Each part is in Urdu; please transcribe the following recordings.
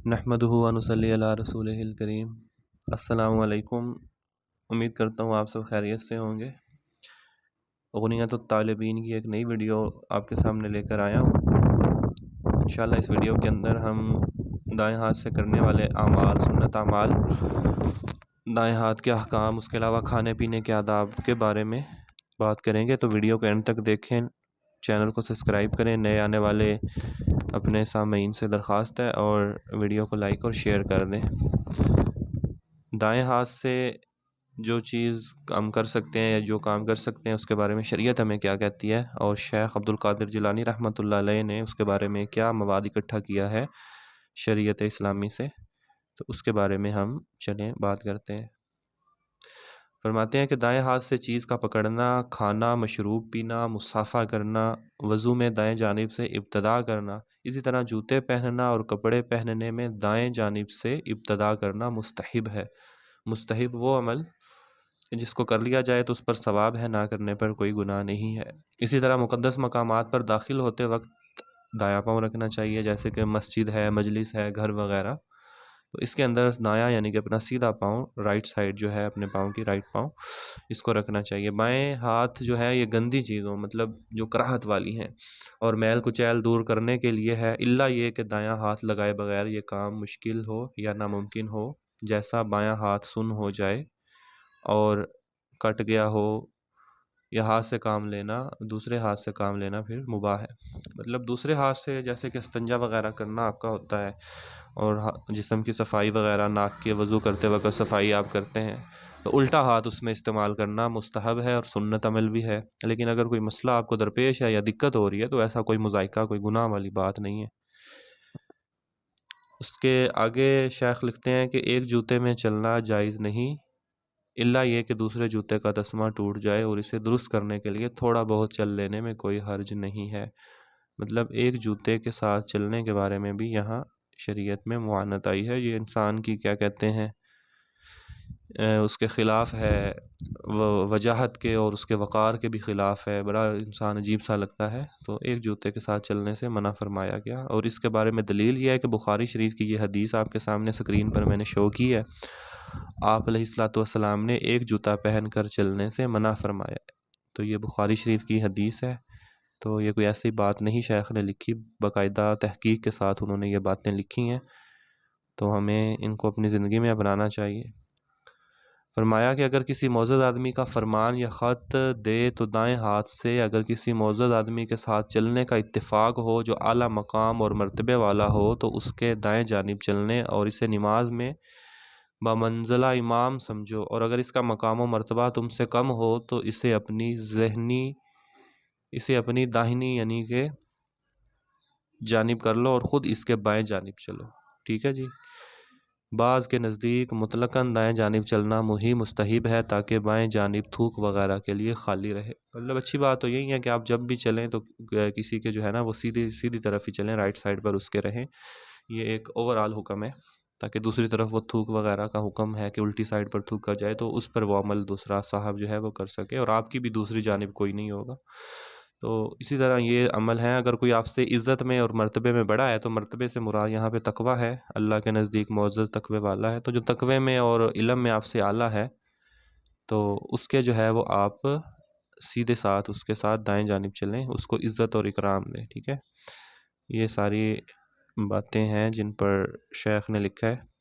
نحمدہ و نصلی علی رسولہ الکریم۔ السلام علیکم۔ امید کرتا ہوں آپ سب خیریت سے ہوں گے۔ غنیۃ الطالبین کی ایک نئی ویڈیو آپ کے سامنے لے کر آیا ہوں۔ انشاءاللہ اس ویڈیو کے اندر ہم دائیں ہاتھ سے کرنے والے اعمال، سنت اعمال، دائیں ہاتھ کے احکام، اس کے علاوہ کھانے پینے کے آداب کے بارے میں بات کریں گے، تو ویڈیو کو اینڈ تک دیکھیں، چینل کو سبسکرائب کریں۔ نئے آنے والے اپنے سامعین سے درخواست ہے اور ویڈیو کو لائک اور شیئر کر دیں۔ دائیں ہاتھ سے جو چیز ہم کر سکتے ہیں یا جو کام کر سکتے ہیں اس کے بارے میں شریعت ہمیں کیا کہتی ہے، اور شیخ عبدالقادر جیلانی رحمۃ اللہ علیہ نے اس کے بارے میں کیا مواد اکٹھا کیا ہے شریعت اسلامی سے، تو اس کے بارے میں ہم چلیں بات کرتے ہیں۔ فرماتے ہیں کہ دائیں ہاتھ سے چیز کا پکڑنا، کھانا، مشروب پینا، مصافحہ کرنا، وضو میں دائیں جانب سے ابتدا کرنا، اسی طرح جوتے پہننا اور کپڑے پہننے میں دائیں جانب سے ابتدا کرنا مستحب ہے۔ مستحب وہ عمل جس کو کر لیا جائے تو اس پر ثواب ہے، نہ کرنے پر کوئی گناہ نہیں ہے۔ اسی طرح مقدس مقامات پر داخل ہوتے وقت دایاں پاؤں رکھنا چاہیے، جیسے کہ مسجد ہے، مجلس ہے، گھر وغیرہ، تو اس کے اندر دایاں یعنی کہ اپنا سیدھا پاؤں، رائٹ سائڈ جو ہے اپنے پاؤں کی، رائٹ پاؤں، اس کو رکھنا چاہیے۔ بائیں ہاتھ جو ہے یہ گندی چیزوں، مطلب جو کراہت والی ہیں اور میل کچیل دور کرنے کے لیے ہے، الا یہ کہ دایاں ہاتھ لگائے بغیر یہ کام مشکل ہو یا ناممکن ہو، جیسا بایاں ہاتھ سن ہو جائے اور کٹ گیا ہو، یا ہاتھ سے کام لینا، دوسرے ہاتھ سے کام لینا پھر مباح ہے۔ مطلب دوسرے ہاتھ سے جیسے کہ استنجا وغیرہ کرنا آپ کا ہوتا ہے، اور جسم کی صفائی وغیرہ، ناک کے وضو کرتے وقت صفائی آپ کرتے ہیں، تو الٹا ہاتھ اس میں استعمال کرنا مستحب ہے اور سنت عمل بھی ہے۔ لیکن اگر کوئی مسئلہ آپ کو درپیش ہے یا دقت ہو رہی ہے تو ایسا کوئی مذائقہ، کوئی گناہ والی بات نہیں ہے۔ اس کے آگے شیخ لکھتے ہیں کہ ایک جوتے میں چلنا جائز نہیں، الا یہ کہ دوسرے جوتے کا تسمہ ٹوٹ جائے، اور اسے درست کرنے کے لیے تھوڑا بہت چل لینے میں کوئی حرج نہیں ہے۔ مطلب ایک جوتے کے ساتھ چلنے کے بارے میں بھی یہاں شریعت میں معانت آئی ہے۔ یہ انسان کی کیا کہتے ہیں، اس کے خلاف ہے، وجاہت کے اور اس کے وقار کے بھی خلاف ہے، بڑا انسان عجیب سا لگتا ہے، تو ایک جوتے کے ساتھ چلنے سے منع فرمایا گیا۔ اور اس کے بارے میں دلیل یہ ہے کہ بخاری شریف کی یہ حدیث آپ کے سامنے سکرین پر میں نے شو کی ہے، آپ علیہ الصلوۃ والسلام نے ایک جوتا پہن کر چلنے سے منع فرمایا ہے، تو یہ بخاری شریف کی حدیث ہے، تو یہ کوئی ایسی بات نہیں شیخ نے لکھی، باقاعدہ تحقیق کے ساتھ انہوں نے یہ باتیں لکھی ہیں، تو ہمیں ان کو اپنی زندگی میں اپنانا چاہیے۔ فرمایا کہ اگر کسی معزز آدمی کا فرمان یا خط دے تو دائیں ہاتھ سے، اگر کسی معزز آدمی کے ساتھ چلنے کا اتفاق ہو جو اعلیٰ مقام اور مرتبے والا ہو تو اس کے دائیں جانب چلنے اور اسے نماز میں بمنزلہ امام سمجھو، اور اگر اس کا مقام و مرتبہ تم سے کم ہو تو اسے اپنی داہنی یعنی کہ جانب کر لو اور خود اس کے بائیں جانب چلو، ٹھیک ہے جی۔ بعض کے نزدیک مطلقاً دائیں جانب چلنا ہی مستحب ہے تاکہ بائیں جانب تھوک وغیرہ کے لیے خالی رہے۔ مطلب اچھی بات تو یہی ہے کہ آپ جب بھی چلیں تو کسی کے جو ہے نا وہ سیدھی طرف ہی چلیں، رائٹ سائڈ پر اس کے رہیں، یہ ایک اوورآل حکم ہے، تاکہ دوسری طرف وہ تھوک وغیرہ کا حکم ہے کہ الٹی سائڈ پر تھوکا جائے تو اس پر وہ عمل دوسرا صاحب جو ہے وہ کر سکے، اور آپ کی بھی دوسری جانب کوئی نہیں ہوگا۔ تو اسی طرح یہ عمل ہے، اگر کوئی آپ سے عزت میں اور مرتبے میں بڑا ہے تو مرتبے سے مراد یہاں پہ تقویٰ ہے، اللہ کے نزدیک معزز تقوی والا ہے، تو جو تقوی میں اور علم میں آپ سے اعلیٰ ہے تو اس کے جو ہے وہ آپ سیدھے ساتھ اس کے ساتھ دائیں جانب چلیں، اس کو عزت اور اکرام دیں، ٹھیک ہے۔ یہ ساری باتیں ہیں جن پر شیخ نے لکھا ہے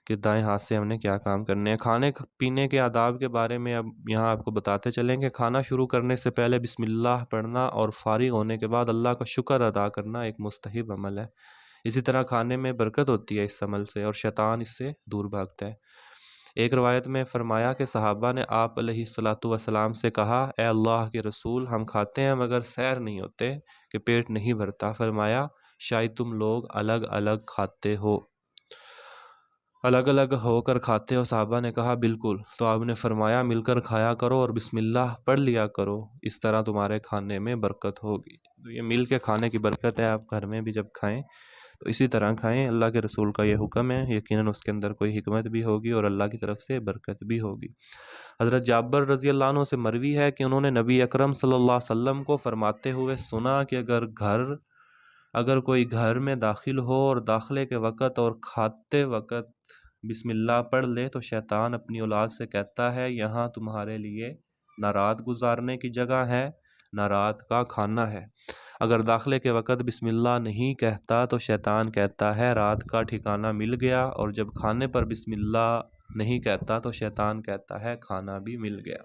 کہ دائیں ہاتھ سے ہم نے کیا کام کرنے ہیں۔ کھانے پینے کے آداب کے بارے میں اب یہاں آپ کو بتاتے چلیں کہ کھانا شروع کرنے سے پہلے بسم اللہ پڑھنا اور فارغ ہونے کے بعد اللہ کا شکر ادا کرنا ایک مستحب عمل ہے۔ اسی طرح کھانے میں برکت ہوتی ہے اس عمل سے، اور شیطان اس سے دور بھاگتا ہے۔ ایک روایت میں فرمایا کہ صحابہ نے آپ علیہ الصلوۃ والسلام سے کہا، اے اللہ کے رسول، ہم کھاتے ہیں مگر سیر نہیں ہوتے کہ پیٹ نہیں بھرتا۔ فرمایا شاید تم لوگ الگ الگ کھاتے ہو، الگ الگ ہو کر کھاتے ہو؟ صحابہ نے کہا بالکل۔ تو آپ نے فرمایا مل کر کھایا کرو اور بسم اللہ پڑھ لیا کرو، اس طرح تمہارے کھانے میں برکت ہوگی۔ تو یہ مل کے کھانے کی برکت ہے، آپ گھر میں بھی جب کھائیں تو اسی طرح کھائیں، اللہ کے رسول کا یہ حکم ہے، یقیناً اس کے اندر کوئی حکمت بھی ہوگی اور اللہ کی طرف سے برکت بھی ہوگی۔ حضرت جابر رضی اللہ عنہ سے مروی ہے کہ انہوں نے نبی اکرم صلی اللہ علیہ وسلم کو فرماتے ہوئے سنا کہ اگر کوئی گھر میں داخل ہو اور داخلے کے وقت اور کھاتے وقت بسم اللہ پڑھ لے تو شیطان اپنی اولاد سے کہتا ہے یہاں تمہارے لیے نہ رات گزارنے کی جگہ ہے نہ رات کا کھانا ہے۔ اگر داخلے کے وقت بسم اللہ نہیں کہتا تو شیطان کہتا ہے رات کا ٹھکانہ مل گیا، اور جب کھانے پر بسم اللہ نہیں کہتا تو شیطان کہتا ہے کھانا بھی مل گیا۔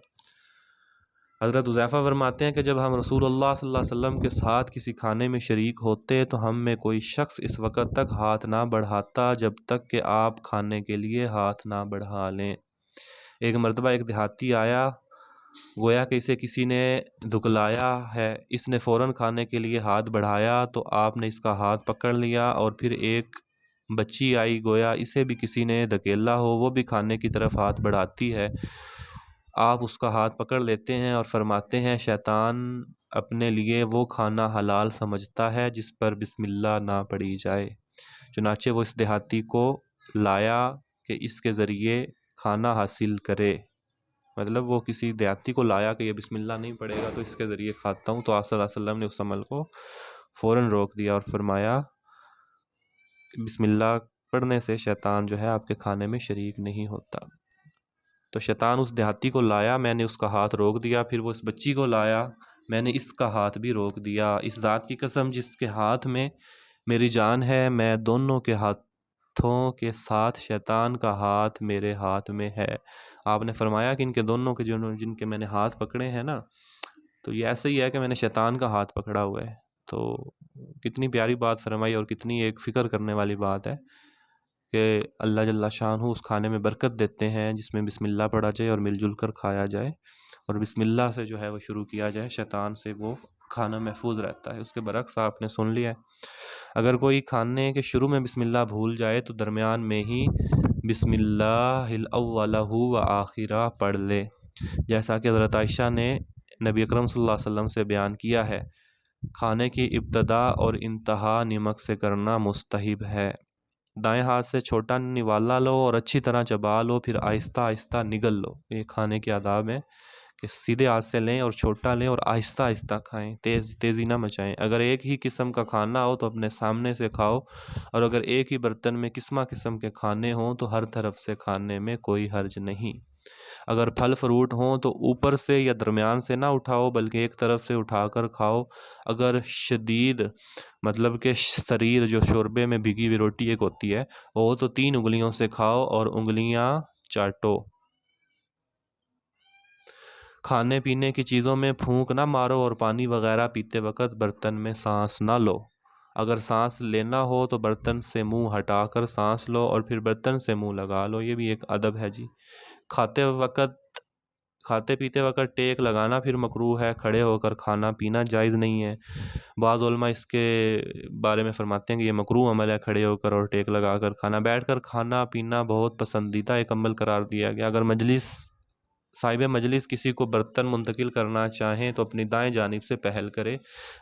حضرت حذیفہ فرماتے ہیں کہ جب ہم رسول اللہ صلی اللہ علیہ وسلم کے ساتھ کسی کھانے میں شریک ہوتے تو ہم میں کوئی شخص اس وقت تک ہاتھ نہ بڑھاتا جب تک کہ آپ کھانے کے لیے ہاتھ نہ بڑھا لیں۔ ایک مرتبہ ایک دیہاتی آیا، گویا کہ اسے کسی نے دھکلایا ہے۔ اس نے فوراً کھانے کے لیے ہاتھ بڑھایا تو آپ نے اس کا ہاتھ پکڑ لیا، اور پھر ایک بچی آئی، گویا اسے بھی کسی نے دھکیلا ہو، وہ بھی کھانے کی طرف ہاتھ بڑھاتی ہے۔ آپ اس کا ہاتھ پکڑ لیتے ہیں اور فرماتے ہیں شیطان اپنے لیے وہ کھانا حلال سمجھتا ہے جس پر بسم اللہ نہ پڑھی جائے۔ چنانچہ وہ اس دیہاتی کو لایا کہ اس کے ذریعے کھانا حاصل کرے، مطلب وہ کسی دیہاتی کو لایا کہ یہ بسم اللہ نہیں پڑھے گا تو اس کے ذریعے کھاتا ہوں، تو آپ صلی اللہ علیہ وسلم نے اس عمل کو فوراً روک دیا اور فرمایا کہ بسم اللہ پڑھنے سے شیطان جو ہے آپ کے کھانے میں شریک نہیں ہوتا۔ تو شیطان اس دیہاتی کو لایا، میں نے اس کا ہاتھ روک دیا، پھر وہ اس بچی کو لایا، میں نے اس کا ہاتھ بھی روک دیا۔ اس ذات کی قسم جس کے ہاتھ میں میری جان ہے، میں دونوں کے ہاتھوں کے ساتھ شیطان کا ہاتھ میرے ہاتھ میں ہے۔ آپ نے فرمایا کہ ان کے دونوں کے جن کے میں نے ہاتھ پکڑے ہیں نا، تو یہ ایسے ہی ہے کہ میں نے شیطان کا ہاتھ پکڑا ہوا ہے۔ تو کتنی پیاری بات فرمائی اور کتنی ایک فکر کرنے والی بات ہے کہ اللہ جل شانہ اس کھانے میں برکت دیتے ہیں جس میں بسم اللہ پڑھا جائے اور مل جل کر کھایا جائے، اور بسم اللہ سے جو ہے وہ شروع کیا جائے، شیطان سے وہ کھانا محفوظ رہتا ہے۔ اس کے برعکس آپ نے سن لیا ہے، اگر کوئی کھانے کے شروع میں بسم اللہ بھول جائے تو درمیان میں ہی بسم اللہ الاولہ و آخرہ پڑھ لے، جیسا کہ حضرت عائشہ نے نبی اکرم صلی اللہ علیہ وسلم سے بیان کیا ہے۔ کھانے کی ابتدا اور انتہا نمک سے کرنا مستحب ہے۔ دائیں ہاتھ سے چھوٹا نوالا لو اور اچھی طرح چبا لو، پھر آہستہ آہستہ نگل لو۔ یہ کھانے کے آداب ہیں کہ سیدھے ہاتھ سے لیں اور چھوٹا لیں اور آہستہ آہستہ کھائیں، تیزی نہ مچائیں۔ اگر ایک ہی قسم کا کھانا ہو تو اپنے سامنے سے کھاؤ، اور اگر ایک ہی برتن میں قسم کے کھانے ہوں تو ہر طرف سے کھانے میں کوئی حرج نہیں۔ اگر پھل فروٹ ہوں تو اوپر سے یا درمیان سے نہ اٹھاؤ بلکہ ایک طرف سے اٹھا کر کھاؤ۔ اگر شدید مطلب کہ سریر جو شوربے میں بھیگی ہوئی روٹی ایک ہوتی ہے وہ تو 3 انگلیوں سے کھاؤ اور انگلیاں چاٹو۔ کھانے پینے کی چیزوں میں پھونک نہ مارو اور پانی وغیرہ پیتے وقت برتن میں سانس نہ لو۔ اگر سانس لینا ہو تو برتن سے منہ ہٹا کر سانس لو اور پھر برتن سے منہ لگا لو، یہ بھی ایک ادب ہے جی۔ کھاتے پیتے وقت ٹیک لگانا پھر مکروہ ہے، کھڑے ہو کر کھانا پینا جائز نہیں ہے۔ بعض علماء اس کے بارے میں فرماتے ہیں کہ یہ مکروہ عمل ہے، کھڑے ہو کر اور ٹیک لگا کر کھانا۔ بیٹھ کر کھانا پینا بہت پسندیدہ ایک عمل قرار دیا گیا۔ اگر صاحب مجلس کسی کو برتن منتقل کرنا چاہیں تو اپنی دائیں جانب سے پہل کرے۔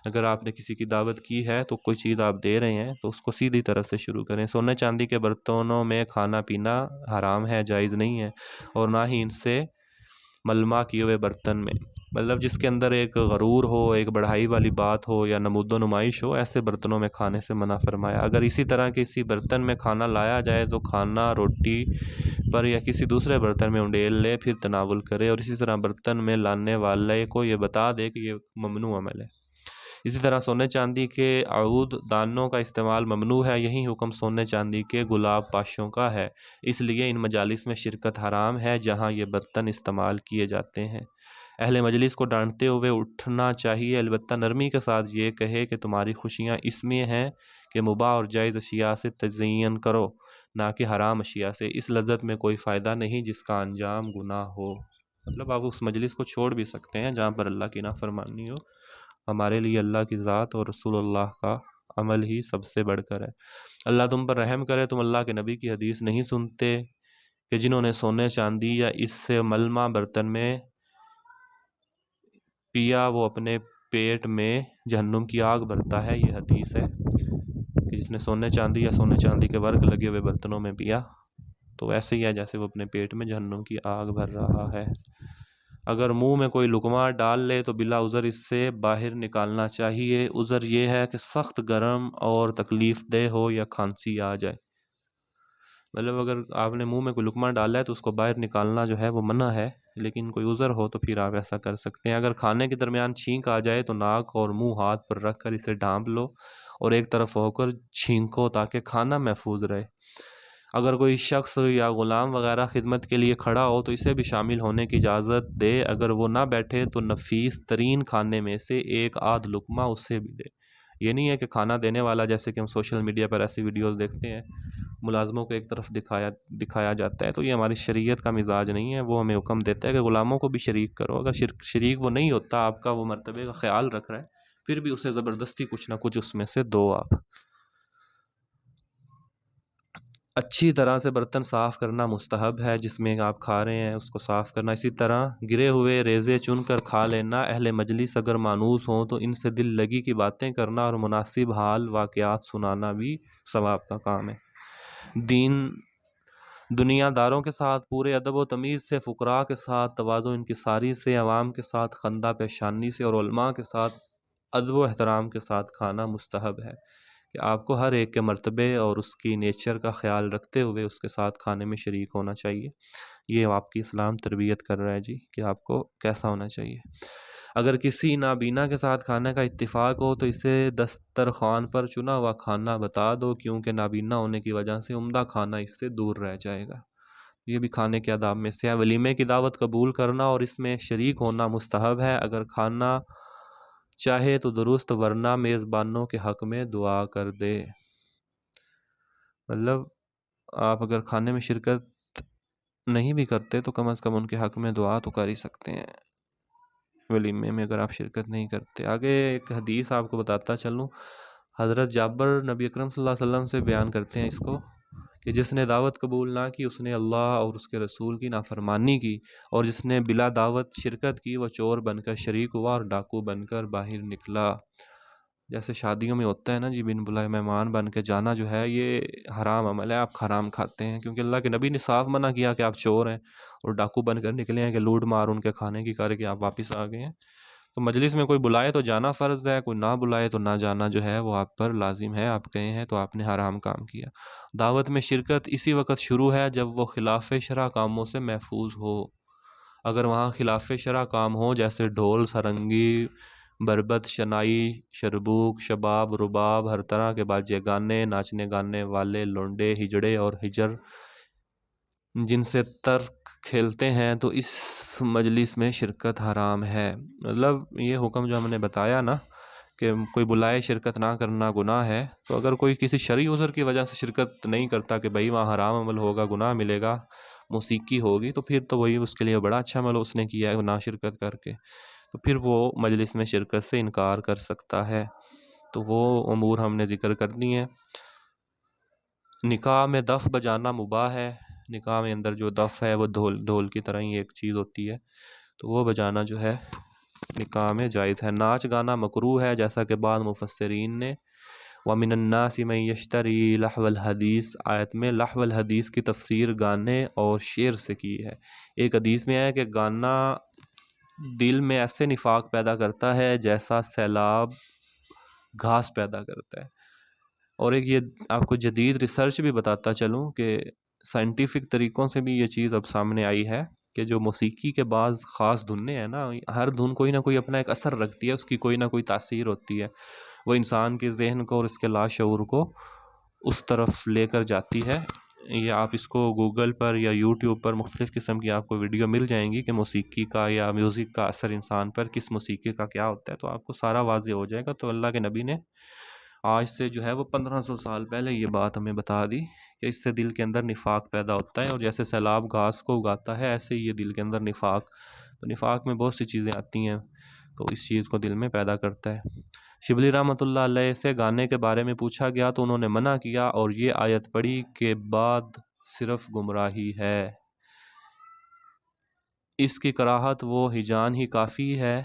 اگر آپ نے کسی کی دعوت کی ہے تو کوئی چیز آپ دے رہے ہیں تو اس کو سیدھی طرف سے شروع کریں۔ سونے چاندی کے برتنوں میں کھانا پینا حرام ہے، جائز نہیں ہے، اور نہ ہی ان سے ملمہ کیے ہوئے برتن میں، مطلب جس کے اندر ایک غرور ہو، ایک بڑھائی والی بات ہو یا نمود و نمائش ہو، ایسے برتنوں میں کھانے سے منع فرمایا۔ اگر اسی طرح کسی برتن میں کھانا لایا جائے تو کھانا روٹی پر یا کسی دوسرے برتن میں انڈیل لے پھر تناول کرے، اور اسی طرح برتن میں لانے والے کو یہ بتا دے کہ یہ ممنوع عمل ہے۔ اسی طرح سونے چاندی کے عود دانوں کا استعمال ممنوع ہے، یہی حکم سونے چاندی کے گلاب پاشوں کا ہے۔ اس لیے ان مجالس میں شرکت حرام ہے جہاں یہ برتن استعمال کیے جاتے ہیں۔ اہل مجلس کو ڈانٹتے ہوئے اٹھنا چاہیے، البتہ نرمی کے ساتھ یہ کہے کہ تمہاری خوشیاں اس میں ہیں کہ مباح اور جائز اشیاء سے تزئین کرو، نہ کہ حرام اشیاء سے۔ اس لذت میں کوئی فائدہ نہیں جس کا انجام گناہ ہو۔ مطلب آپ اس مجلس کو چھوڑ بھی سکتے ہیں جہاں پر اللہ کی نافرمانی ہو۔ ہمارے لیے اللہ کی ذات اور رسول اللہ کا عمل ہی سب سے بڑھ کر ہے۔ اللہ تم پر رحم کرے، تم اللہ کے نبی کی حدیث نہیں سنتے کہ جنہوں نے سونے چاندی یا اس سے ملمہ برتن میں پیا وہ اپنے پیٹ میں جہنم کی آگ بھرتا ہے۔ یہ حدیث ہے کہ جس نے سونے چاندی یا سونے چاندی کے ورق لگے ہوئے برتنوں میں پیا تو ایسے ہی ہے جیسے وہ اپنے پیٹ میں جہنم کی آگ بھر رہا ہے۔ اگر منہ میں کوئی لقمہ ڈال لے تو بلا عذر اس سے باہر نکالنا چاہیے۔ عذر یہ ہے کہ سخت گرم اور تکلیف دہ ہو یا کھانسی آ جائے، مطلب اگر آپ نے منہ میں کوئی لقمہ ڈالا ہے تو اس کو باہر نکالنا جو ہے وہ منع ہے، لیکن کوئی عذر ہو تو پھر آپ ایسا کر سکتے ہیں۔ اگر کھانے کے درمیان چھینک آ جائے تو ناک اور منہ ہاتھ پر رکھ کر اسے ڈھانپ لو اور ایک طرف ہو کر چھینکو تاکہ کھانا محفوظ رہے۔ اگر کوئی شخص یا غلام وغیرہ خدمت کے لیے کھڑا ہو تو اسے بھی شامل ہونے کی اجازت دے، اگر وہ نہ بیٹھے تو نفیس ترین کھانے میں سے ایک آدھ لقمہ اسے بھی دے۔ یہ نہیں ہے کہ کھانا دینے والا، جیسے کہ ہم سوشل میڈیا پر ایسی ویڈیوز دیکھتے ہیں، ملازموں کو ایک طرف دکھایا جاتا ہے، تو یہ ہماری شریعت کا مزاج نہیں ہے۔ وہ ہمیں حکم دیتا ہے کہ غلاموں کو بھی شریک کرو۔ اگر شریک وہ نہیں ہوتا، آپ کا وہ مرتبے کا خیال رکھ رہا ہے، پھر بھی اسے زبردستی کچھ نہ کچھ اس میں سے دو آپ۔ اچھی طرح سے برتن صاف کرنا مستحب ہے، جس میں آپ کھا رہے ہیں اس کو صاف کرنا۔ اسی طرح گرے ہوئے ریزے چن کر کھا لینا۔ اہل مجلس اگر مانوس ہوں تو ان سے دل لگی کی باتیں کرنا اور مناسب حال واقعات سنانا بھی ثواب کا کام ہے۔ دنیا داروں کے ساتھ پورے ادب و تمیز سے، فقراء کے ساتھ تواضع انکساری سے، عوام کے ساتھ خندہ پیشانی سے اور علماء کے ساتھ ادب و احترام کے ساتھ کھانا مستحب ہے، کہ آپ کو ہر ایک کے مرتبے اور اس کی نیچر کا خیال رکھتے ہوئے اس کے ساتھ کھانے میں شریک ہونا چاہیے۔ یہ آپ کی اسلام تربیت کر رہا ہے جی، کہ آپ کو کیسا ہونا چاہیے۔ اگر کسی نابینا کے ساتھ کھانے کا اتفاق ہو تو اسے دسترخوان پر چنا ہوا کھانا بتا دو، کیونکہ نابینا ہونے کی وجہ سے عمدہ کھانا اس سے دور رہ جائے گا۔ یہ بھی کھانے کے آداب میں سے ہے۔ ولیمے کی دعوت قبول کرنا اور اس میں شریک ہونا مستحب ہے۔ اگر کھانا چاہے تو درست، ورنہ میزبانوں کے حق میں دعا کر دے۔ مطلب آپ اگر کھانے میں شرکت نہیں بھی کرتے تو کم از کم ان کے حق میں دعا تو کر ہی سکتے ہیں، ولیمے میں اگر آپ شرکت نہیں کرتے۔ آگے ایک حدیث آپ کو بتاتا چلوں۔ حضرت جابر نبی اکرم صلی اللہ علیہ وسلم سے بیان کرتے ہیں اس کو، کہ جس نے دعوت قبول نہ کی اس نے اللہ اور اس کے رسول کی نافرمانی کی، اور جس نے بلا دعوت شرکت کی وہ چور بن کر شریک ہوا اور ڈاکو بن کر باہر نکلا۔ جیسے شادیوں میں ہوتا ہے نا جی، بن بلائے مہمان بن کے جانا جو ہے یہ حرام عمل ہے، آپ حرام کھاتے ہیں، کیونکہ اللہ کے نبی نے صاف منع کیا کہ آپ چور ہیں اور ڈاکو بن کر نکلے ہیں، کہ لوٹ مار ان کے کھانے کی کر کے آپ واپس آ گئے ہیں۔ تو مجلس میں کوئی بلائے تو جانا فرض ہے، کوئی نہ بلائے تو نہ جانا جو ہے وہ آپ پر لازم ہے۔ آپ گئے ہیں تو آپ نے حرام کام کیا۔ دعوت میں شرکت اسی وقت شروع ہے جب وہ خلاف شرع کاموں سے محفوظ ہو۔ اگر وہاں خلاف شرع کام ہو، جیسے ڈھول، سرنگی، بربت، شنائی، شربوک، شباب، رباب، ہر طرح کے باجے گانے، ناچنے گانے والے لونڈے، ہجڑے اور ہجر جن سے ترک کھیلتے ہیں، تو اس مجلس میں شرکت حرام ہے۔ مطلب یہ حکم جو ہم نے بتایا نا کہ کوئی بلائے شرکت نہ کرنا گناہ ہے، تو اگر کوئی کسی شرعی عذر کی وجہ سے شرکت نہیں کرتا کہ بھئی وہاں حرام عمل ہوگا، گناہ ملے گا، موسیقی ہوگی، تو پھر تو وہی اس کے لیے بڑا اچھا عمل اس نے کیا ہے نہ شرکت کر کے، تو پھر وہ مجلس میں شرکت سے انکار کر سکتا ہے۔ تو وہ امور ہم نے ذکر کر دی ہیں۔ نکاح میں دف بجانا مباح ہے۔ نکاح میں اندر جو دف ہے وہ ڈھول کی طرح ہی ایک چیز ہوتی ہے، تو وہ بجانا جو ہے نکاح میں جائز ہے۔ ناچ گانا مکروہ ہے، جیسا کہ بعض مفسرین نے وَمِنَ النَّاسِ مَن يَشْتَرِي لَحْوَ الْحَدِيثِ آیت میں لحو الحدیث کی تفسیر گانے اور شعر سے کی ہے۔ ایک حدیث میں ہے کہ گانا دل میں ایسے نفاق پیدا کرتا ہے جیسا سیلاب گھاس پیدا کرتا ہے۔ اور ایک یہ آپ کو جدید ریسرچ بھی بتاتا چلوں کہ سائنٹیفک طریقوں سے بھی یہ چیز اب سامنے آئی ہے کہ جو موسیقی کے بعض خاص دھنیں ہیں نا، ہر دھن کوئی نہ کوئی اپنا ایک اثر رکھتی ہے، اس کی کوئی نہ کوئی تاثیر ہوتی ہے، وہ انسان کے ذہن کو اور اس کے لاشعور کو اس طرف لے کر جاتی ہے۔ یا آپ اس کو گوگل پر یا یوٹیوب پر مختلف قسم کی آپ کو ویڈیو مل جائیں گی کہ موسیقی کا یا میوزک کا اثر انسان پر کس موسیقی کا کیا ہوتا ہے، تو آپ کو سارا واضح ہو جائے گا۔ تو اللہ کے نبی نے آج سے جو ہے وہ 1500 سال پہلے یہ بات ہمیں بتا دی کہ اس سے دل کے اندر نفاق پیدا ہوتا ہے، اور جیسے سیلاب گھاس کو اگاتا ہے ایسے ہی یہ دل کے اندر نفاق، تو نفاق میں بہت سی چیزیں آتی ہیں تو اس چیز کو دل میں پیدا کرتا ہے۔ شبلی رحمۃ اللہ علیہ سے گانے کے بارے میں پوچھا گیا تو انہوں نے منع کیا اور یہ آیت پڑھی کہ بعد صرف گمراہی ہے، اس کی کراہت وہ ہجان ہی کافی ہے،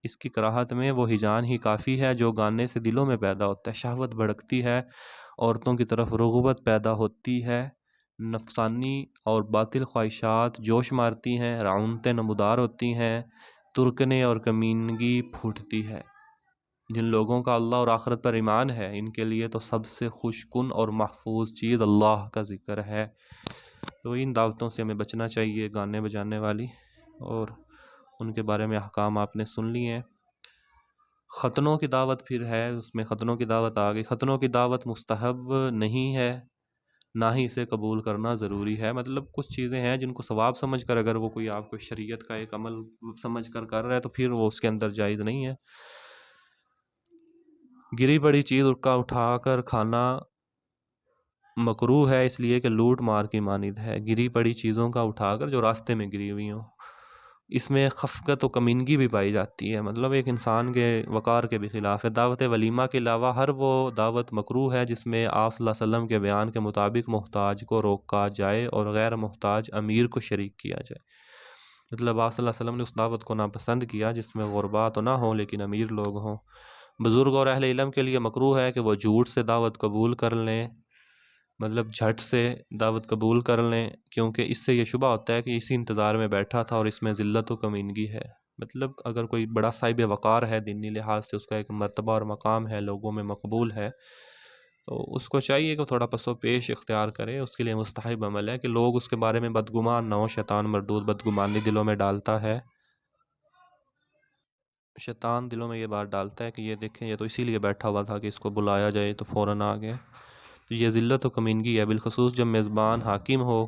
اس کی کراہت میں وہ ہجان ہی کافی ہے جو گانے سے دلوں میں پیدا ہوتا ہے۔ شہوت بھڑکتی ہے، عورتوں کی طرف رغبت پیدا ہوتی ہے، نفسانی اور باطل خواہشات جوش مارتی ہیں، رعونتیں نمودار ہوتی ہیں، ترکنے اور کمینگی پھوٹتی ہے۔ جن لوگوں کا اللہ اور آخرت پر ایمان ہے، ان کے لیے تو سب سے خوش کن اور محفوظ چیز اللہ کا ذکر ہے۔ تو ان دعوتوں سے ہمیں بچنا چاہیے، گانے بجانے والی، اور ان کے بارے میں احکام آپ نے سن لیے ہیں۔ ختنوں کی دعوت پھر ہے، اس میں ختنوں کی دعوت آ گئی۔ ختنوں کی دعوت مستحب نہیں ہے، نہ ہی اسے قبول کرنا ضروری ہے۔ مطلب کچھ چیزیں ہیں جن کو ثواب سمجھ کر اگر وہ کوئی آپ کو شریعت کا ایک عمل سمجھ کر کر رہا ہے تو پھر وہ اس کے اندر جائز نہیں ہے۔ گری پڑی چیز کا اٹھا کر کھانا مکروہ ہے، اس لیے کہ لوٹ مار کی مانند ہے۔ گری پڑی چیزوں کا اٹھا کر جو راستے میں گری ہوئی ہوں، اس میں خفقت و کمینگی بھی پائی جاتی ہے، مطلب ایک انسان کے وقار کے بھی خلاف ہے۔ دعوت ولیمہ کے علاوہ ہر وہ دعوت مکروہ ہے جس میں آپ صلی اللہ علیہ وسلم کے بیان کے مطابق محتاج کو روکا جائے اور غیر محتاج امیر کو شریک کیا جائے۔ مطلب آپ صلی اللہ علیہ وسلم نے اس دعوت کو ناپسند کیا جس میں غربا تو نہ ہوں لیکن امیر لوگ ہوں۔ بزرگ اور اہل علم کے لیے مکروہ ہے کہ وہ جھوٹ سے دعوت قبول کر لیں، مطلب جھٹ سے دعوت قبول کر لیں، کیونکہ اس سے یہ شبہ ہوتا ہے کہ اسی انتظار میں بیٹھا تھا اور اس میں ذلت و کمینگی ہے۔ مطلب اگر کوئی بڑا صاحب وقار ہے، دینی لحاظ سے اس کا ایک مرتبہ اور مقام ہے، لوگوں میں مقبول ہے، تو اس کو چاہیے کہ تھوڑا پس و پیش اختیار کرے۔ اس کے لیے مستحب عمل ہے کہ لوگ اس کے بارے میں بدگمان نہ ہو۔ شیطان مردود بدگمانی دلوں میں ڈالتا ہے، شیطان دلوں میں یہ بات ڈالتا ہے کہ یہ دیکھیں، یہ تو اسی لیے بیٹھا ہوا تھا کہ اس کو بلایا جائے تو فوراً آ گئے۔ تو یہ ذلت و کمینگی ہے، بالخصوص جب میزبان حاکم ہو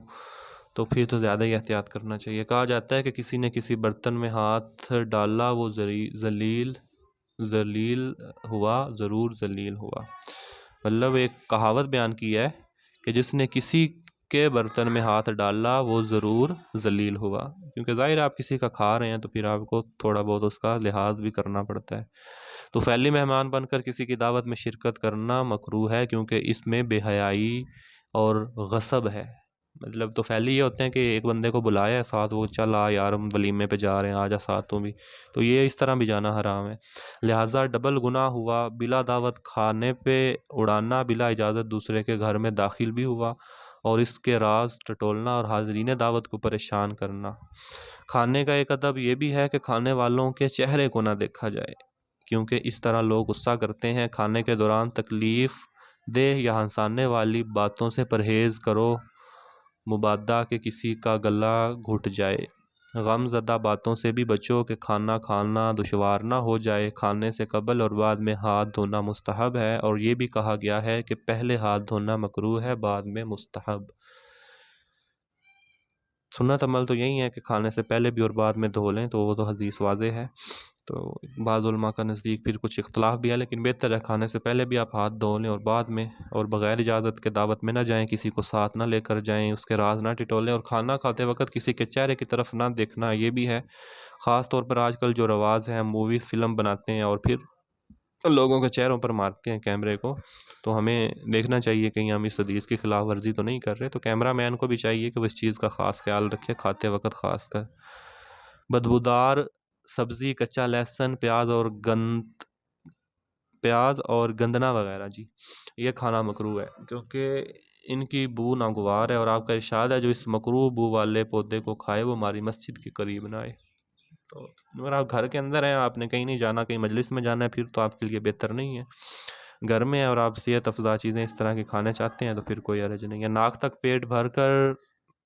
تو پھر تو زیادہ ہی احتیاط کرنا چاہیے۔ کہا جاتا ہے کہ کسی نے کسی برتن میں ہاتھ ڈالا، وہ ذلیل ہوا، ضرور ذلیل ہوا۔ مطلب ایک کہاوت بیان کی ہے کہ جس نے کسی کے برتن میں ہاتھ ڈالا وہ ضرور ذلیل ہوا، کیونکہ ظاہر آپ کسی کا کھا رہے ہیں تو پھر آپ کو تھوڑا بہت اس کا لحاظ بھی کرنا پڑتا ہے۔ تو فعلی مہمان بن کر کسی کی دعوت میں شرکت کرنا مکروہ ہے، کیونکہ اس میں بے حیائی اور غصب ہے۔ مطلب تو فعلی یہ ہوتے ہیں کہ ایک بندے کو بلایا ہے ساتھ، وہ چل آ یار ہم ولیمے پہ جا رہے ہیں، آ جا ساتھ تو بھی، تو یہ اس طرح بھی جانا حرام ہے۔ لہٰذا ڈبل گناہ ہوا، بلا دعوت کھانے پہ اڑانا، بلا اجازت دوسرے کے گھر میں داخل بھی ہوا، اور اس کے راز ٹٹولنا اور حاضرین دعوت کو پریشان کرنا۔ کھانے کا ایک ادب یہ بھی ہے کہ کھانے والوں کے چہرے کو نہ دیکھا جائے، کیونکہ اس طرح لوگ غصہ کرتے ہیں۔ کھانے کے دوران تکلیف دہ یا ہنسانے والی باتوں سے پرہیز کرو، مبادا کہ کسی کا گلا گھٹ جائے۔ غم زدہ باتوں سے بھی بچو کہ کھانا کھانا دشوار نہ ہو جائے۔ کھانے سے قبل اور بعد میں ہاتھ دھونا مستحب ہے، اور یہ بھی کہا گیا ہے کہ پہلے ہاتھ دھونا مکروہ ہے، بعد میں مستحب۔ سنت عمل تو یہی ہے کہ کھانے سے پہلے بھی اور بعد میں دھو لیں، تو وہ تو حدیث واضح ہے۔ تو بعض علماء کا نزدیک پھر کچھ اختلاف بھی ہے، لیکن بہتر ہے کھانے سے پہلے بھی آپ ہاتھ دھو لیں اور بعد میں، اور بغیر اجازت کے دعوت میں نہ جائیں، کسی کو ساتھ نہ لے کر جائیں، اس کے راز نہ ٹٹولیں، اور کھانا کھاتے وقت کسی کے چہرے کی طرف نہ دیکھنا یہ بھی ہے۔ خاص طور پر آج کل جو رواج ہے، ہم موویز فلم بناتے ہیں اور پھر لوگوں کے چہروں پر مارتے ہیں کیمرے کو، تو ہمیں دیکھنا چاہیے کہ ہم اس حدیث کی خلاف ورزی تو نہیں کر رہے۔ تو کیمرہ مین کو بھی چاہیے کہ وہ اس چیز کا خاص خیال رکھے کھاتے وقت، خاص کر بدبودار سبزی، کچا لہسن، پیاز اور گندنا وغیرہ یہ کھانا مکروہ ہے، کیونکہ ان کی بو ناگوار ہے، اور آپ کا ارشاد ہے جو اس مکروہ بو والے پودے کو کھائے وہ ہماری مسجد کے قریب نہ آئے۔ تو اگر آپ گھر کے اندر ہیں، آپ نے کہیں نہیں جانا، کہیں مجلس میں جانا ہے، پھر تو آپ کے لیے بہتر نہیں ہے۔ گھر میں اور آپ صحت افزا چیزیں اس طرح کی کھانے چاہتے ہیں تو پھر کوئی حرج نہیں ہے۔ ناک تک پیٹ بھر کر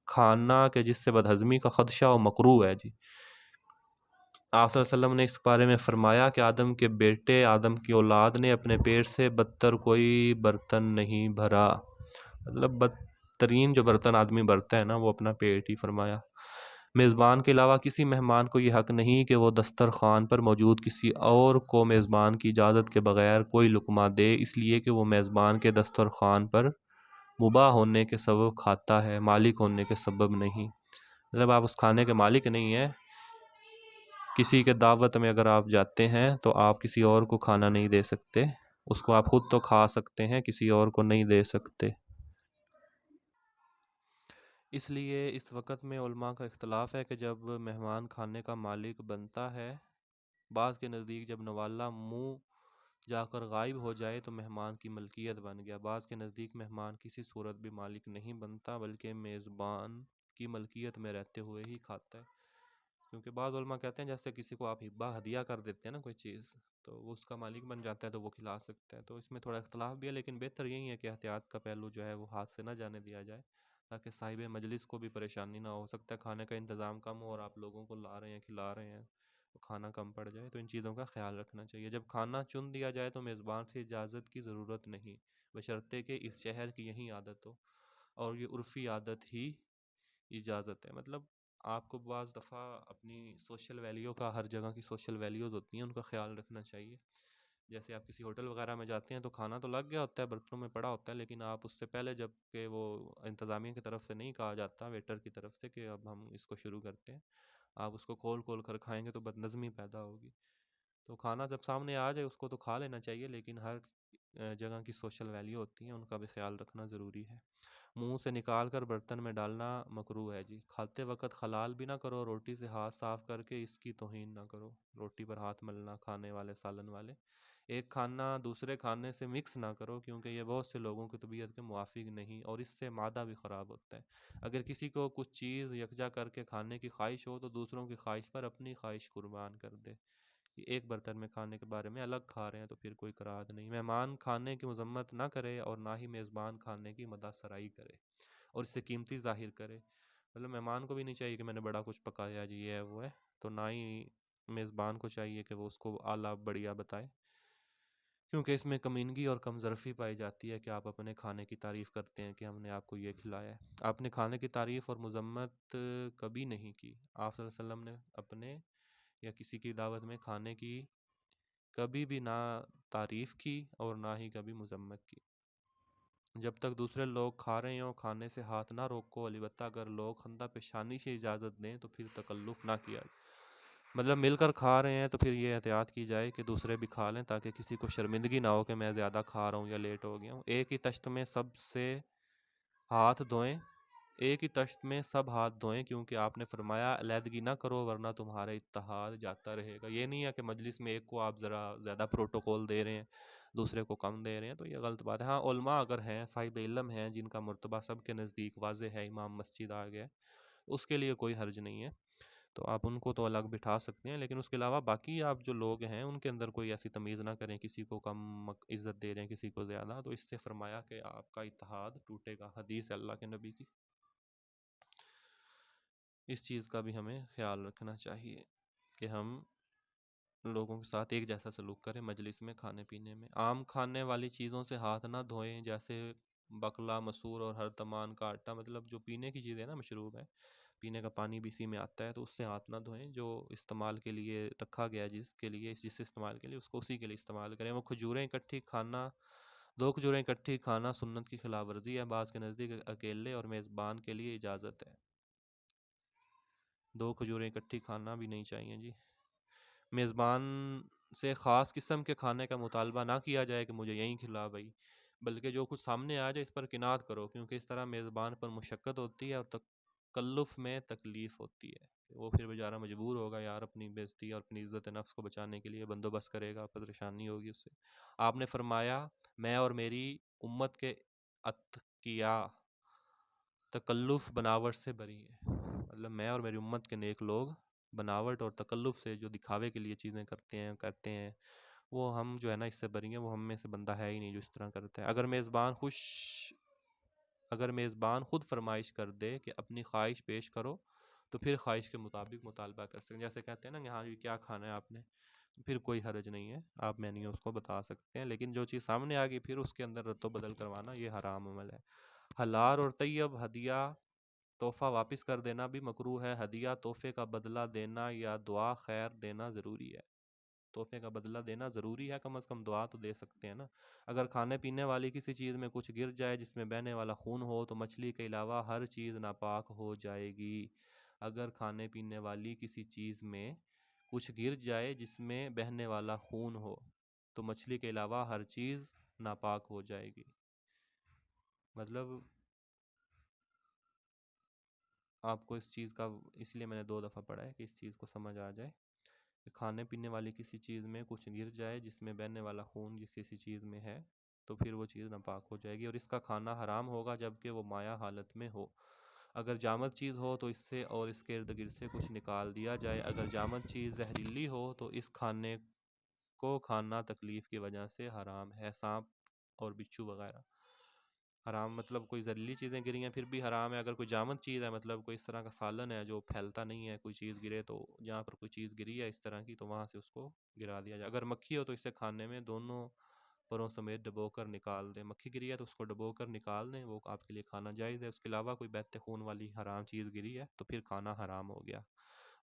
کھانا کہ جس سے بدہضمی کا خدشہ ہو، مکروہ ہے۔ آپ صلی اللہ علیہ وسلم نے اس بارے میں فرمایا کہ آدم کے بیٹے، آدم کی اولاد نے اپنے پیٹ سے بدتر کوئی برتن نہیں بھرا۔ مطلب بدترین جو برتن آدمی بھرتا ہے نا، وہ اپنا پیٹ ہی فرمایا۔ میزبان کے علاوہ کسی مہمان کو یہ حق نہیں کہ وہ دسترخوان پر موجود کسی اور کو میزبان کی اجازت کے بغیر کوئی لقمہ دے، اس لیے کہ وہ میزبان کے دسترخوان پر مباح ہونے کے سبب کھاتا ہے، مالک ہونے کے سبب نہیں۔ مطلب آپ اس کھانے کے مالک نہیں ہیں۔ کسی کے دعوت میں اگر آپ جاتے ہیں تو آپ کسی اور کو کھانا نہیں دے سکتے، اس کو آپ خود تو کھا سکتے ہیں، کسی اور کو نہیں دے سکتے۔ اس لیے اس وقت میں علماء کا اختلاف ہے کہ جب مہمان کھانے کا مالک بنتا ہے، بعض کے نزدیک جب نوالا منہ جا کر غائب ہو جائے تو مہمان کی ملکیت بن گیا۔ بعض کے نزدیک مہمان کسی صورت بھی مالک نہیں بنتا بلکہ میزبان کی ملکیت میں رہتے ہوئے ہی کھاتا ہے، کیونکہ بعض علماء کہتے ہیں جیسے کسی کو آپ ہبہ ہدیہ کر دیتے ہیں نا کوئی چیز، تو وہ اس کا مالک بن جاتا ہے تو وہ کھلا سکتا ہے۔ تو اس میں تھوڑا اختلاف بھی ہے، لیکن بہتر یہی ہے کہ احتیاط کا پہلو جو ہے وہ ہاتھ سے نہ جانے دیا جائے، تاکہ صاحب مجلس کو بھی پریشانی نہ ہو سکتا ہے کھانے کا انتظام کم ہو اور آپ لوگوں کو لا رہے ہیں کھلا رہے ہیں تو کھانا کم پڑ جائے، تو ان چیزوں کا خیال رکھنا چاہیے۔ جب کھانا چن دیا جائے تو میزبان سے اجازت کی ضرورت نہیں، بشرطے کہ اس شہر کی یہی عادت ہو، اور یہ عرفی عادت ہی اجازت ہے۔ مطلب آپ کو بعض دفعہ اپنی سوشل ویلیو کا، ہر جگہ کی سوشل ویلیوز ہوتی ہیں ان کا خیال رکھنا چاہیے۔ جیسے آپ کسی ہوٹل وغیرہ میں جاتے ہیں تو کھانا تو لگ گیا ہوتا ہے، برتنوں میں پڑا ہوتا ہے، لیکن آپ اس سے پہلے جب کہ وہ انتظامیہ کی طرف سے نہیں کہا جاتا، ویٹر کی طرف سے، کہ اب ہم اس کو شروع کرتے ہیں، آپ اس کو کھول کھول کر کھائیں گے تو بد نظمی پیدا ہوگی۔ تو کھانا جب سامنے آ جائے اس کو تو کھا لینا چاہیے، لیکن ہر جگہ کی سوشل ویلیو ہوتی ہیں ان کا بھی خیال رکھنا ضروری ہے۔ منہ سے نکال کر برتن میں ڈالنا مکروہ ہے جی۔ کھاتے وقت خلال بھی نہ کرو، روٹی سے ہاتھ صاف کر کے اس کی توہین نہ کرو۔ روٹی پر ہاتھ ملنا، کھانے والے سالن والے، ایک کھانا دوسرے کھانے سے مکس نہ کرو، کیونکہ یہ بہت سے لوگوں کی طبیعت کے موافق نہیں اور اس سے معدہ بھی خراب ہوتا ہے۔ اگر کسی کو کچھ چیز یکجا کر کے کھانے کی خواہش ہو تو دوسروں کی خواہش پر اپنی خواہش قربان کر دے۔ ایک برتن میں کھانے کے بارے میں الگ کھا رہے ہیں تو پھر کوئی کراہت نہیں۔ مہمان کھانے کی مذمت نہ کرے اور نہ ہی میزبان کھانے کی مدح سرائی کرے اور اس سے قیمتی ظاہر کرے۔ مطلب مہمان کو بھی نہیں چاہیے کہ میں نے بڑا کچھ پکایا جی، یہ ہے وہ ہے، تو نہ ہی میزبان کو چاہیے کہ وہ اس کو اعلیٰ بڑھیا بتائے، کیونکہ اس میں کمینگی اور کم ظرفی پائی جاتی ہے کہ آپ اپنے کھانے کی تعریف کرتے ہیں کہ ہم نے آپ کو یہ کھلایا ہے۔ آپ نے کھانے کی تعریف اور مذمت کبھی نہیں کی۔ آپ صلی اللہ علیہ وسلم نے اپنے یا کسی کی دعوت میں کھانے کی کبھی بھی نہ تعریف کی اور نہ ہی کبھی مذمت کی۔ جب تک دوسرے لوگ کھا رہے ہوں کھانے سے ہاتھ نہ روکو، البتہ اگر لوگ خندہ پیشانی سے اجازت دیں تو پھر تکلف نہ کیا۔ مطلب مل کر کھا رہے ہیں تو پھر یہ احتیاط کی جائے کہ دوسرے بھی کھا لیں، تاکہ کسی کو شرمندگی نہ ہو کہ میں زیادہ کھا رہا ہوں یا لیٹ ہو گیا ہوں۔ ایک ہی تشت میں سب ہاتھ دھوئیں، کیونکہ آپ نے فرمایا علیحدگی نہ کرو ورنہ تمہارا اتحاد جاتا رہے گا۔ یہ نہیں ہے کہ مجلس میں ایک کو آپ ذرا زیادہ پروٹوکول دے رہے ہیں، دوسرے کو کم دے رہے ہیں، تو یہ غلط بات ہے۔ ہاں علماء اگر ہیں، صاحب علم ہیں، جن کا مرتبہ سب کے نزدیک واضح ہے، امام مسجد آ گیا، اس کے لیے کوئی حرج نہیں ہے، تو آپ ان کو تو الگ بٹھا سکتے ہیں، لیکن اس کے علاوہ باقی آپ جو لوگ ہیں ان کے اندر کوئی ایسی تمیز نہ کریں، کسی کو کم عزت دے رہے ہیں کسی کو زیادہ، تو اس سے فرمایا کہ آپ کا اتحاد ٹوٹے گا، حدیث ہے اللہ کے نبی کی۔ اس چیز کا بھی ہمیں خیال رکھنا چاہیے کہ ہم لوگوں کے ساتھ ایک جیسا سلوک کریں مجلس میں، کھانے پینے میں۔ عام کھانے والی چیزوں سے ہاتھ نہ دھوئیں، جیسے بکلا، مسور اور ہر تمان کا آٹا، مطلب جو پینے کی چیزیں نا، مشروب ہے، پینے کا پانی بھی اسی میں آتا ہے، تو اس سے ہاتھ نہ دھوئیں۔ جو استعمال کے لیے رکھا گیا، جس استعمال کے لیے، اس کو اسی کے لیے استعمال کریں۔ وہ کھجوریں اکٹھی کھانا، 2 کھجوریں اکٹھی کھانا سنت کی خلاف ورزی ہے، بعض کے نزدیک اکیلے اور میزبان کے لیے اجازت ہے۔ 2 کھجوریں اکٹھی کھانا بھی نہیں چاہیے جی۔ میزبان سے خاص قسم کے کھانے کا مطالبہ نہ کیا جائے کہ مجھے یہیں کھلا بھائی، بلکہ جو کچھ سامنے آ جائے اس پر قناعت کرو، کیونکہ اس طرح میزبان پر مشقت ہوتی ہے اور تکلف میں تکلیف ہوتی ہے، وہ پھر بیچارہ مجبور ہوگا یار اپنی بےزتی اور اپنی عزت نفس کو بچانے کے لیے بندوبست کرے گا، پریشانی ہوگی اس سے۔ آپ نے فرمایا میں اور میری امت کے اتقیاء تکلف بناوٹ سے بری ہیں، مطلب میں اور میری امت کے نیک لوگ بناوٹ اور تکلف سے، جو دکھاوے کے لیے چیزیں کرتے ہیں، وہ ہم جو ہے نا اس سے بری ہیں، وہ ہم میں سے بندہ ہے ہی نہیں جو اس طرح کرتا ہے۔ اگر میزبان خود فرمائش کر دے کہ اپنی خواہش پیش کرو تو پھر خواہش کے مطابق مطالبہ کر سکتے ہیں، جیسے کہتے ہیں نا کہ ہاں جی کیا کھانا ہے آپ نے، پھر کوئی حرج نہیں ہے، آپ مینیو اس کو بتا سکتے ہیں، لیکن جو چیز سامنے آ گئی پھر اس کے اندر رد و بدل کروانا یہ حرام عمل ہے۔ حلال اور طیب ہدیہ تحفہ واپس کر دینا بھی مکروہ ہے۔ ہدیہ تحفے کا بدلہ دینا یا دعا خیر دینا ضروری ہے۔ تحفے کا بدلہ دینا ضروری ہے، کم از کم دعا تو دے سکتے ہیں نا۔ اگر کھانے پینے والی کسی چیز میں کچھ گر جائے جس میں بہنے والا خون ہو تو مچھلی کے علاوہ ہر چیز ناپاک ہو جائے گی۔ اگر کھانے پینے والی کسی چیز میں کچھ گر جائے جس میں بہنے والا خون ہو تو مچھلی کے علاوہ ہر چیز ناپاک ہو جائے گی۔ مطلب آپ کو اس چیز کا، اس لیے میں نے 2 دفعہ پڑھا ہے کہ اس چیز کو سمجھ آ جائے کہ کھانے پینے والی کسی چیز میں کچھ گر جائے جس میں بہنے والا خون جس کسی چیز میں ہے تو پھر وہ چیز ناپاک ہو جائے گی، اور اس کا کھانا حرام ہوگا جبکہ وہ مایع حالت میں ہو۔ اگر جامد چیز ہو تو اس سے اور اس کے ارد گرد سے کچھ نکال دیا جائے۔ اگر جامد چیز زہریلی ہو تو اس کھانے کو کھانا تکلیف کی وجہ سے حرام ہے۔ سانپ اور بچھو وغیرہ حرام، مطلب کوئی زہریلی چیزیں گری ہیں پھر بھی حرام ہے۔ اگر کوئی جامد چیز ہے، مطلب کوئی اس طرح کا سالن ہے جو پھیلتا نہیں ہے، کوئی چیز گرے تو جہاں پر کوئی چیز گری ہے اس طرح کی تو وہاں سے اس کو گرا دیا جائے۔ اگر مکھی ہو تو اسے کھانے میں دونوں پروں سمیت ڈبو کر نکال دیں۔ مکھی گری ہے تو اس کو ڈبو کر نکال دیں، وہ آپ کے لیے کھانا جائز ہے۔ اس کے علاوہ کوئی بہتے خون والی حرام چیز گری ہے تو پھر کھانا حرام ہو گیا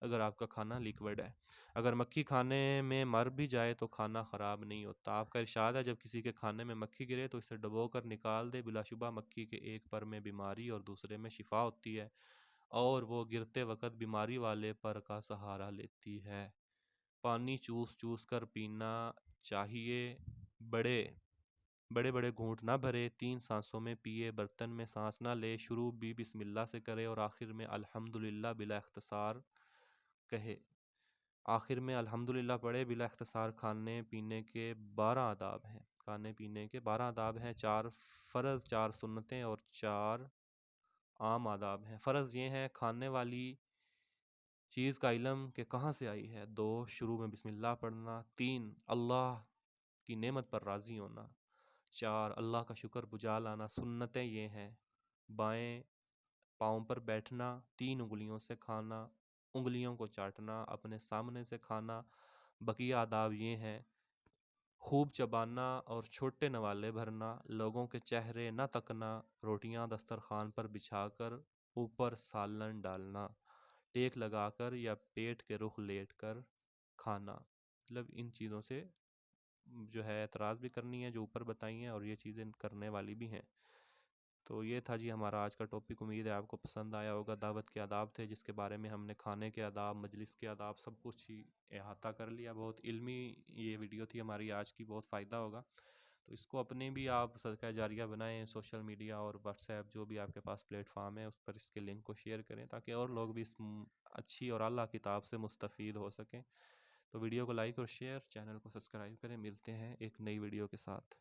اگر آپ کا کھانا لیکوڈ ہے۔ اگر مکھی کھانے میں مر بھی جائے تو کھانا خراب نہیں ہوتا۔ آپ کا ارشاد ہے جب کسی کے کھانے میں مکھی گرے تو اسے ڈبو کر نکال دے، بلا شبہ مکھی کے ایک پر میں بیماری اور دوسرے میں شفا ہوتی ہے، اور وہ گرتے وقت بیماری والے پر کا سہارا لیتی ہے۔ پانی چوس چوس کر پینا چاہیے، بڑے بڑے گھونٹ نہ بھرے، 3 سانسوں میں پیے، برتن میں سانس نہ لے، شروع بھی بسم اللہ سے کرے اور آخر میں الحمدللہ بلا اختصار کہے۔ آخر میں الحمدللہ پڑھے بلا اختصار۔ کھانے پینے کے 12 آداب ہیں۔ کھانے پینے کے 12 آداب ہیں، 4 فرض، 4 سنتیں اور 4 عام آداب ہیں۔ فرض یہ ہیں: کھانے والی چیز کا علم کہ کہاں سے آئی ہے۔ 2 شروع میں بسم اللہ پڑھنا۔ 3 اللہ کی نعمت پر راضی ہونا۔ 4 اللہ کا شکر بجا لانا۔ سنتیں یہ ہیں: بائیں پاؤں پر بیٹھنا، 3 انگلیوں سے کھانا، انگلیوں کو چاٹنا، اپنے سامنے سے کھانا۔ بقیہ آداب یہ ہیں: خوب چبانا اور چھوٹے نوالے بھرنا، لوگوں کے چہرے نہ تکنا، روٹیاں دسترخوان پر بچھا کر اوپر سالن ڈالنا، ٹیک لگا کر یا پیٹ کے رخ لیٹ کر کھانا۔ مطلب ان چیزوں سے جو ہے اعتراض بھی کرنی ہے جو اوپر بتائی ہیں، اور یہ چیزیں کرنے والی بھی ہیں۔ تو یہ تھا جی ہمارا آج کا ٹاپک، امید ہے آپ کو پسند آیا ہوگا۔ دعوت کے آداب تھے جس کے بارے میں ہم نے کھانے کے آداب، مجلس کے آداب، سب کچھ ہی احاطہ کر لیا۔ بہت علمی یہ ویڈیو تھی ہماری آج کی، بہت فائدہ ہوگا تو اس کو اپنے بھی آپ صدقہ جاریہ بنائیں، سوشل میڈیا اور واٹس ایپ جو بھی آپ کے پاس پلیٹ فارم ہے اس پر اس کے لنک کو شیئر کریں تاکہ اور لوگ بھی اس اچھی اور اعلیٰ کتاب سے مستفید ہو سکیں۔ تو ویڈیو کو لائک اور شیئر، چینل کو سبسکرائب کریں۔ ملتے ہیں ایک نئی ویڈیو کے ساتھ۔